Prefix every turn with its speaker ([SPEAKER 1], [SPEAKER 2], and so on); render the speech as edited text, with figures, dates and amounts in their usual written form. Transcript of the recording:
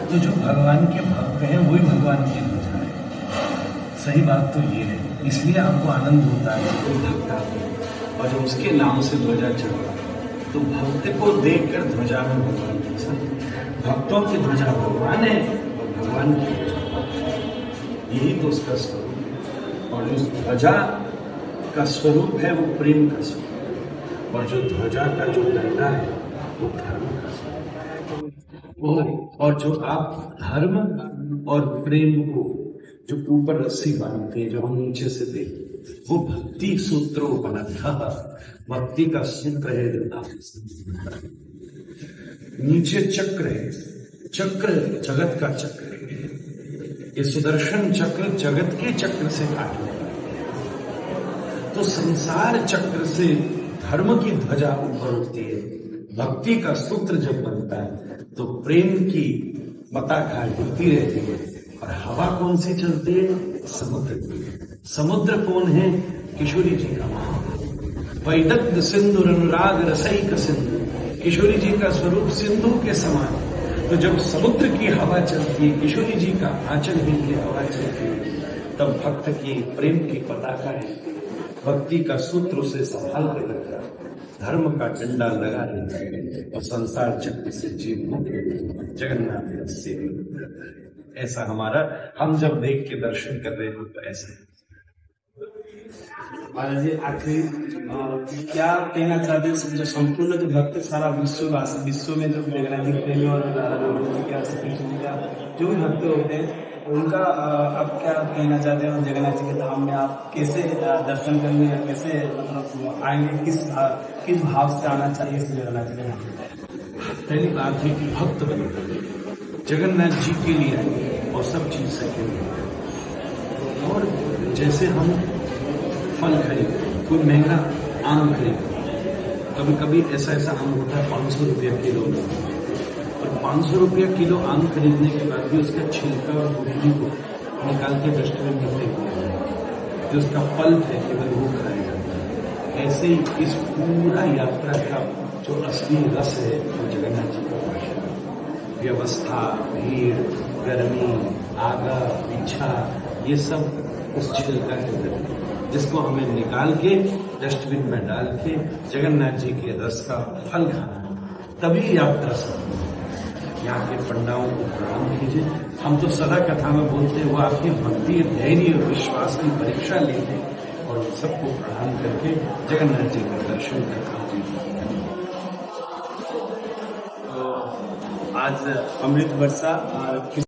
[SPEAKER 1] तो जो भगवान के भक्त हैं वही भगवान की ध्वजा है। सही बात तो ये है, इसलिए आपको आनंद होता है।
[SPEAKER 2] कोई भक्त आता है और जब उसके नाम से ध्वजा चढ़ा तो भक्त को देखकर ध्वजा में भगवान प्रसन्न। भक्तों की ध्वजा भगवान है और भगवान की ध्वजा यही तो उसका स्वरूप है। और जो ध्वजा का स्वरूप है वो प्रेम का स्वरूप है, और जो ध्वजा का जो डंडा है वो धर्म का स्वरूप है। और जो आप धर्म और प्रेम को जो ऊपर रस्सी बांधते हैं, जो हम नीचे से देखते, वो भक्ति सूत्रों बनता। भक्ति का सूत्र है नीचे चक्र है, चक्र जगत का चक्र है। ये सुदर्शन चक्र जगत के चक्र से काटने वाला, तो संसार चक्र से धर्म की ध्वजा ऊपर उठती है। भक्ति का सूत्र जब बनता है तो प्रेम की पताका उड़ती रहती है। और हवा कौन सी चलती है? समुद्र की। समुद्र कौन है? किशोरी जी का वैदग्ध सिंधु अनुराग रसईक सिंधु। किशोरी जी का स्वरूप सिंधु के समान। तो जब समुद्र की हवा चलती है, किशोरी जी का आंचल भी की हवा चलती है, तब भक्त की प्रेम की पताका है। भक्ति का सूत्र उसे संभाल कर रखा, धर्म का डंडा लगा रहता है और संसार चक्र से जीव मुक्त जगन्नाथ से। ऐसा हमारा, हम जब देख के दर्शन कर रहे हो तो ऐसा है।
[SPEAKER 3] महाराज जी, आखिरी क्या कहना चाहते हैं? जो संपूर्ण जो भक्त सारा विश्व में जो जगन्नाथ जी प्रेमी और जो भी भक्त होते हैं उनका आप क्या कहना चाहते हैं? जगन्नाथ जी के धाम में आप कैसे दर्शन करने, कैसे मतलब आएंगे, किस भाव से आना चाहिए इस जगन्नाथ जी के धाम में?
[SPEAKER 2] पहली बात है कि भक्त बने, जगन्नाथ जी के लिए आए और सब चीज सके। और जैसे हम फल खरीदते, कोई महंगा आम खरीदते, कभी कभी ऐसा आम होता है 500 रुपया किलो, और 500 रुपया किलो आम खरीदने के बाद भी उसका छिलका और गुठली को निकाल के डस्टबिन में फेंक दिया, जो उसका पल्प है केवल वो खाएगा। ऐसे ही इस पूरा यात्रा का जो असली रस है वो जगन्नाथ जी का भाषण। व्यवस्था, भीड़, गर्मी, आगा पीछा, ये सब उस छिलका के अंदर, जिसको हमें निकाल के डस्टबिन में डाल के जगन्नाथ जी के रस का फल खाना, तभी यात्रा सफल। यहाँ के पंडाओं को प्रणाम कीजिए। हम तो सदा कथा में बोलते हैं, वो आपकी भक्ति, धैर्य और विश्वास की परीक्षा लेते और सबको प्रणाम करके जगन्नाथ जी का दर्शन करते।
[SPEAKER 3] आज अमृत वर्षा